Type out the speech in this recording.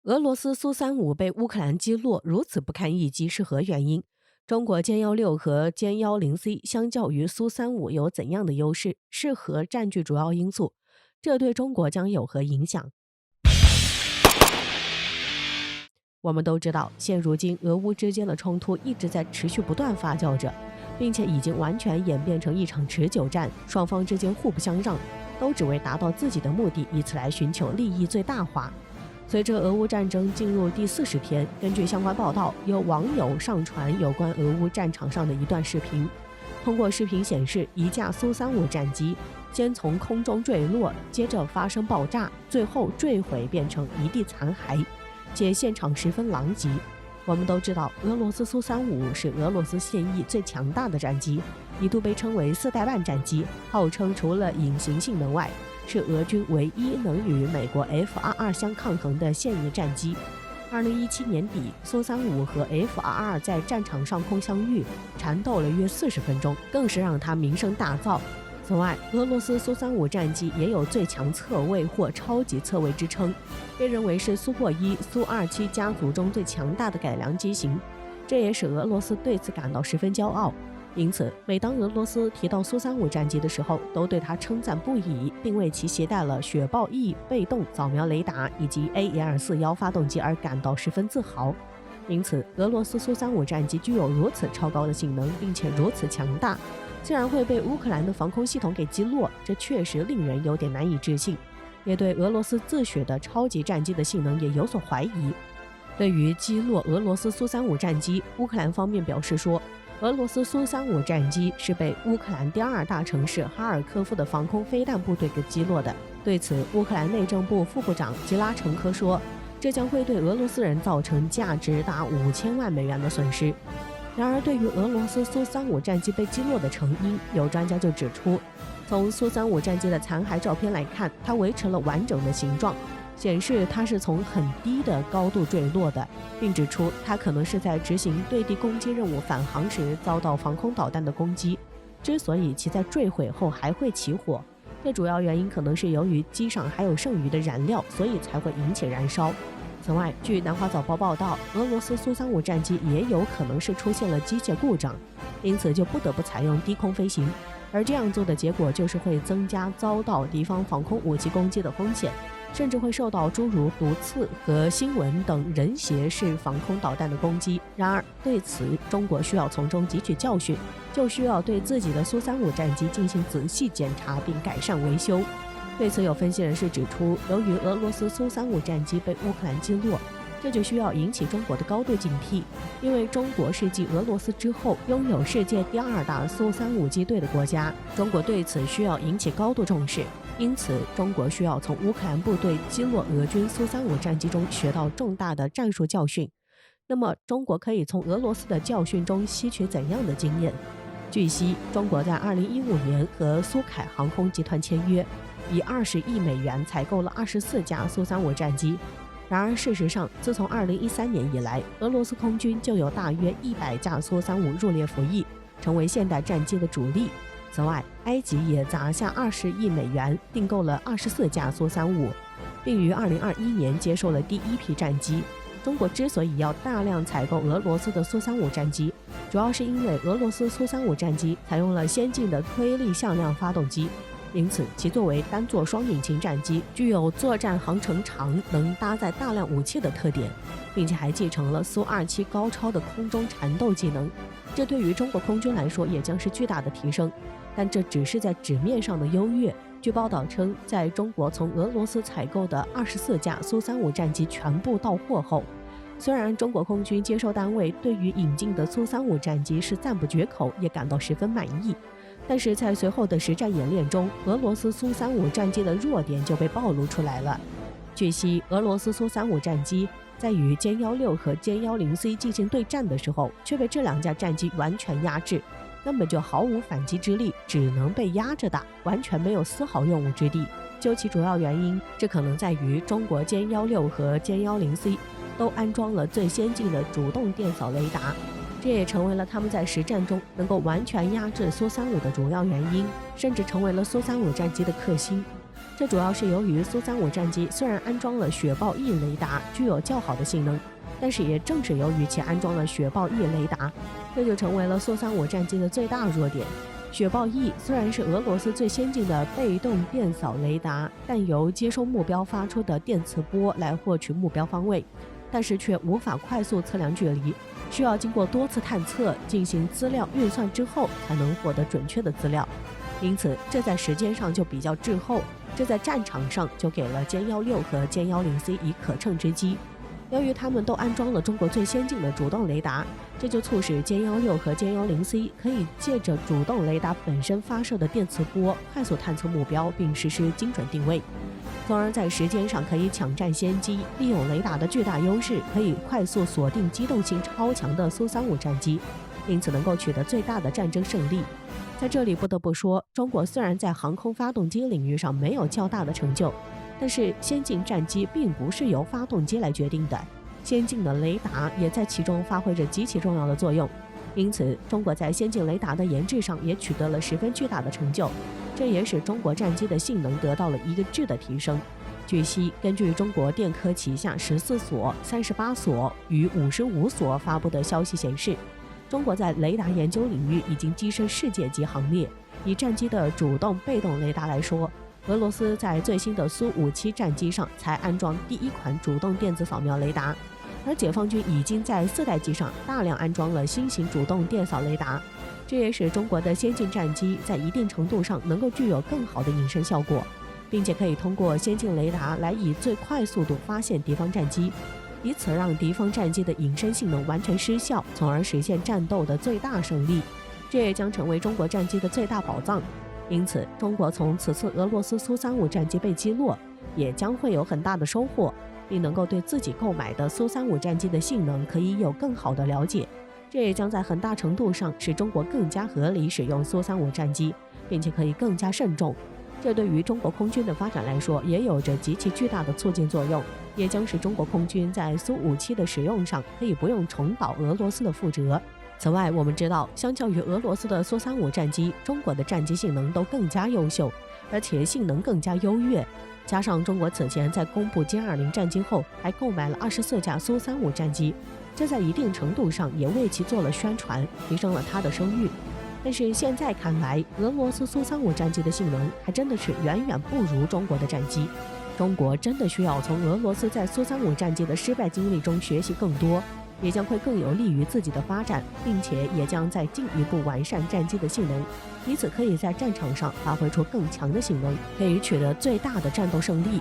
俄罗斯苏35被乌克兰击落，如此不堪一击是何原因？中国歼16和歼10C 相较于苏35有怎样的优势？是何占据主要因素？这对中国将有何影响？我们都知道，现如今俄乌之间的冲突一直在持续不断发酵着，并且已经完全演变成一场持久战，双方之间互不相让，都只为达到自己的目的，以此来寻求利益最大化。随着俄乌战争进入第40天，根据相关报道，有网友上传有关俄乌战场上的一段视频。通过视频显示，一架苏35战机先从空中坠落，接着发生爆炸，最后坠毁变成一地残骸，且现场十分狼藉。我们都知道，俄罗斯苏35是俄罗斯现役最强大的战机，一度被称为4代半战机，号称除了隐形性能外，是俄军唯一能与美国 F-22相抗衡的现役战机。2017年底，苏35和 F-22在战场上空相遇，缠斗了约40分钟，更是让它名声大噪。此外，俄罗斯苏35战机也有最强侧位或超级侧位之称，被认为是苏霍伊、苏27家族中最强大的改良机型，这也使俄罗斯对此感到十分骄傲。因此，每当俄罗斯提到苏35战机的时候，都对它称赞不已，并为其携带了雪豹 E 被动扫描雷达以及 A141发动机而感到十分自豪。因此，俄罗斯苏35战机具有如此超高的性能，并且如此强大，竟然会被乌克兰的防空系统给击落，这确实令人有点难以置信，也对俄罗斯自诩的超级战机的性能也有所怀疑。对于击落俄罗斯苏35战机，乌克兰方面表示说，俄罗斯苏35战机是被乌克兰第2大城市哈尔科夫的防空飞弹部队给击落的。对此，乌克兰内政部副部长吉拉陈科说，这将会对俄罗斯人造成价值达5000万美元的损失。然而，对于俄罗斯苏35战机被击落的成因，有专家就指出，从苏35战机的残骸照片来看，它维持了完整的形状，显示它是从很低的高度坠落的，并指出它可能是在执行对地攻击任务返航时遭到防空导弹的攻击。之所以其在坠毁后还会起火，这主要原因可能是由于机上还有剩余的燃料，所以才会引起燃烧。此外，据南华早报报道，俄罗斯苏35战机也有可能是出现了机械故障，因此就不得不采用低空飞行，而这样做的结果就是会增加遭到敌方防空武器攻击的风险，甚至会受到诸如毒刺和新闻等人携式防空导弹的攻击。然而，对此中国需要从中汲取教训，就需要对自己的苏35战机进行仔细检查并改善维修。对此，有分析人士指出，由于俄罗斯苏35战机被乌克兰击落，这就需要引起中国的高度警惕，因为中国是继俄罗斯之后拥有世界第2大苏35机队的国家，中国对此需要引起高度重视。因此，中国需要从乌克兰部队击落俄军苏35战机中学到重大的战术教训。那么，中国可以从俄罗斯的教训中吸取怎样的经验？据悉，中国在2015年和苏凯航空集团签约，以20亿美元采购了24架苏35战机。然而，事实上，自从2013年以来，俄罗斯空军就有大约100架苏35入列服役，成为现代战机的主力。此外，埃及也砸下20亿美元订购了24架苏35，并于2021年接受了第一批战机。中国之所以要大量采购俄罗斯的苏35战机，主要是因为俄罗斯苏35战机采用了先进的推力向量发动机，因此其作为单座双引擎战机，具有作战航程长、能搭载大量武器的特点，并且还继承了苏27高超的空中缠斗技能。这对于中国空军来说也将是巨大的提升，但这只是在纸面上的优越。据报道称，在中国从俄罗斯采购的24架苏35战机全部到货后，虽然中国空军接收单位对于引进的苏35战机是赞不绝口，也感到十分满意，但是在随后的实战演练中，俄罗斯苏35战机的弱点就被暴露出来了。据悉，俄罗斯苏35战机在与歼16和歼10C 进行对战的时候，却被这2架战机完全压制，根本就毫无反击之力，只能被压着打，完全没有丝毫用武之地。究其主要原因，这可能在于中国歼16和歼10C 都安装了最先进的主动电扫雷达，这也成为了他们在实战中能够完全压制苏35的主要原因，甚至成为了苏35战机的克星。这主要是由于苏35战机虽然安装了雪豹 E 雷达，具有较好的性能，但是也正是由于其安装了雪豹 E 雷达，这就成为了苏35战机的最大弱点。雪豹 E 虽然是俄罗斯最先进的被动电扫雷达，但由接收目标发出的电磁波来获取目标方位，但是却无法快速测量距离，需要经过多次探测进行资料运算之后才能获得准确的资料，因此这在时间上就比较滞后，这在战场上就给了歼16和歼10C 以可乘之机。由于他们都安装了中国最先进的主动雷达，这就促使歼16和歼10C 可以借着主动雷达本身发射的电磁波快速探测目标并实施精准定位，从而在时间上可以抢占先机，利用雷达的巨大优势，可以快速锁定机动性超强的苏35战机，因此能够取得最大的战争胜利。在这里不得不说，中国虽然在航空发动机领域上没有较大的成就，但是先进战机并不是由发动机来决定的，先进的雷达也在其中发挥着极其重要的作用。因此，中国在先进雷达的研制上也取得了十分巨大的成就，这也使中国战机的性能得到了一个质的提升。据悉，根据中国电科旗下14所、38所与55所发布的消息显示，中国在雷达研究领域已经跻身世界级行列。以战机的主动被动雷达来说，俄罗斯在最新的苏57战机上才安装第一款主动电子扫描雷达，而解放军已经在4代机上大量安装了新型主动电扫雷达，这也使中国的先进战机在一定程度上能够具有更好的隐身效果，并且可以通过先进雷达来以最快速度发现敌方战机，以此让敌方战机的隐身性能完全失效，从而实现战斗的最大胜利。这也将成为中国战机的最大宝藏。因此，中国从此次俄罗斯苏35战机被击落，也将会有很大的收获，并能够对自己购买的苏35战机的性能可以有更好的了解。这也将在很大程度上使中国更加合理使用苏35战机，并且可以更加慎重。这对于中国空军的发展来说也有着极其巨大的促进作用，也将使中国空军在苏57的使用上可以不用重蹈俄罗斯的覆辙。此外，我们知道，相较于俄罗斯的苏35战机，中国的战机性能都更加优秀，而且性能更加优越。加上中国此前在公布歼20战机后，还购买了24架苏35战机，这在一定程度上也为其做了宣传，提升了它的声誉。但是现在看来，俄罗斯苏35战机的性能还真的是远远不如中国的战机。中国真的需要从俄罗斯在苏35战机的失败经历中学习更多，也将会更有利于自己的发展，并且也将在进一步完善战机的性能，以此可以在战场上发挥出更强的性能，可以取得最大的战斗胜利。